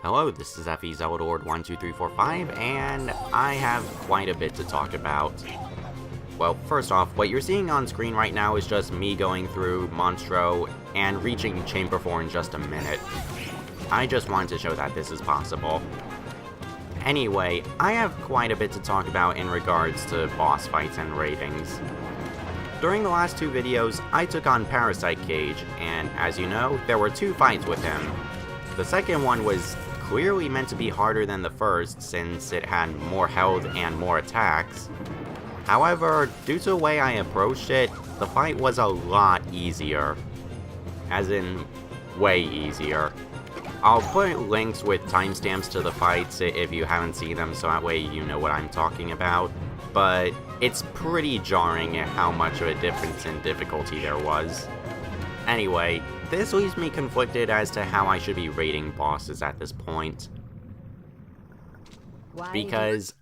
Hello, this is FE Zealotord12345, and I have quite a bit to talk about. Well, first off, what you're seeing on screen right now is just me going through Monstro and reaching Chamber 4 in just a minute. I just wanted to show that this is possible. Anyway, I have quite a bit to talk about in regards to boss fights and ratings. During the last two videos, I took on Parasite Cage, and as you know, there were two fights with him. The second one was clearly meant to be harder than the first, since it had more health and more attacks. However, due to the way I approached it, the fight was a lot easier. As in, way easier. I'll put links with timestamps to the fights if you haven't seen them, so that way you know what I'm talking about. But it's pretty jarring at how much of a difference in difficulty there was. Anyway, this leaves me conflicted as to how I should be rating bosses at this point. Because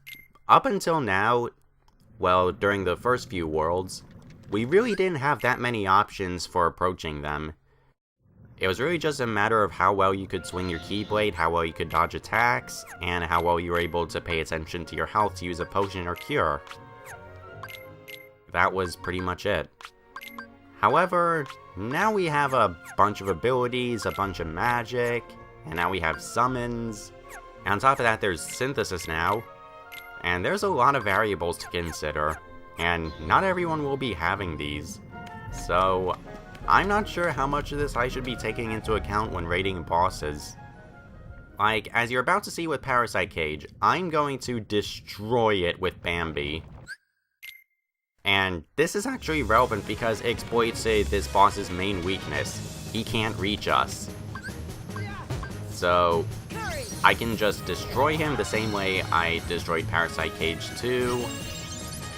up until now, well, during the first few worlds, we really didn't have that many options for approaching them. It was really just a matter of how well you could swing your Keyblade, how well you could dodge attacks, and how well you were able to pay attention to your health to use a potion or cure. That was pretty much it. However, now we have a bunch of abilities, a bunch of magic, and now we have summons. And on top of that, there's synthesis now. And there's a lot of variables to consider, and not everyone will be having these. So, I'm not sure how much of this I should be taking into account when rating bosses. Like, as you're about to see with Parasite Cage, I'm going to destroy it with Bambi. And this is actually relevant because it exploits this boss's main weakness. He can't reach us. So, I can just destroy him the same way I destroyed Parasite Cage 2,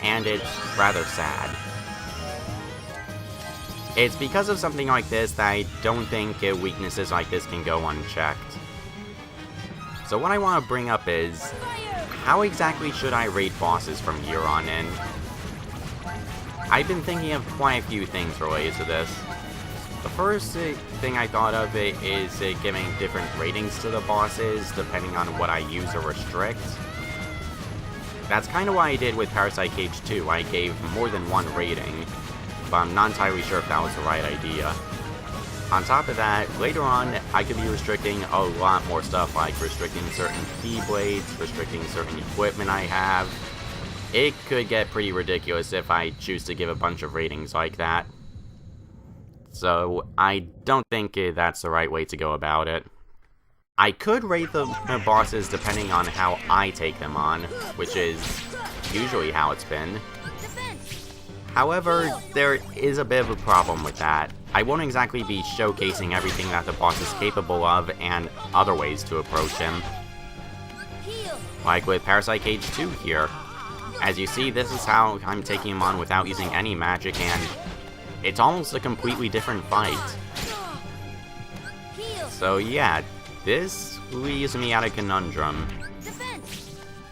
and it's rather sad. It's because of something like this that I don't think weaknesses like this can go unchecked. So what I want to bring up is, how exactly should I rate bosses from here on in? I've been thinking of quite a few things related to this. The first thing I thought of is giving different ratings to the bosses depending on what I use or restrict. That's kind of what I did with Parasite Cage 2. I gave more than one rating, but I'm not entirely sure if that was the right idea. On top of that, later on, I could be restricting a lot more stuff, like restricting certain Keyblades, restricting certain equipment I have. It could get pretty ridiculous if I choose to give a bunch of ratings like that. So, I don't think that's the right way to go about it. I could rate the bosses depending on how I take them on, which is usually how it's been. However, there is a bit of a problem with that. I won't exactly be showcasing everything that the boss is capable of and other ways to approach him. Like with Parasite Cage 2 here. As you see, this is how I'm taking him on without using any magic, and it's almost a completely different fight. So yeah, this leaves me at a conundrum.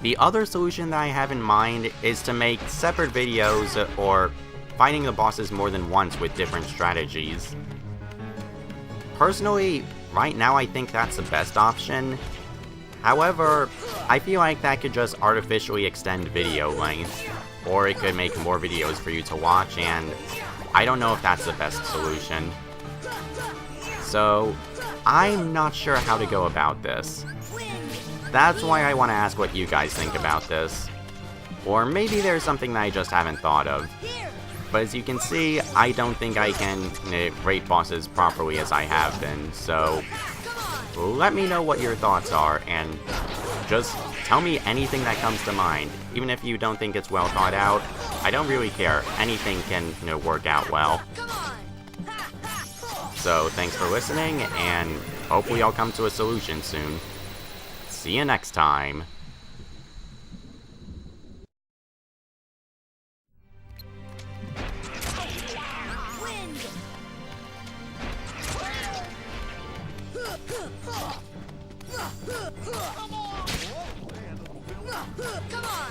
The other solution that I have in mind is to make separate videos or fighting the bosses more than once with different strategies. Personally, right now I think that's the best option. However, I feel like that could just artificially extend video length, or it could make more videos for you to watch, and I don't know if that's the best solution. So, I'm not sure how to go about this. That's why I want to ask what you guys think about this. Or maybe there's something that I just haven't thought of. But as you can see, I don't think I can rate bosses properly as I have been, so let me know what your thoughts are, and just tell me anything that comes to mind. Even if you don't think it's well thought out, I don't really care. Anything can, work out well. So, thanks for listening, and hopefully I'll come to a solution soon. See you next time. Come on!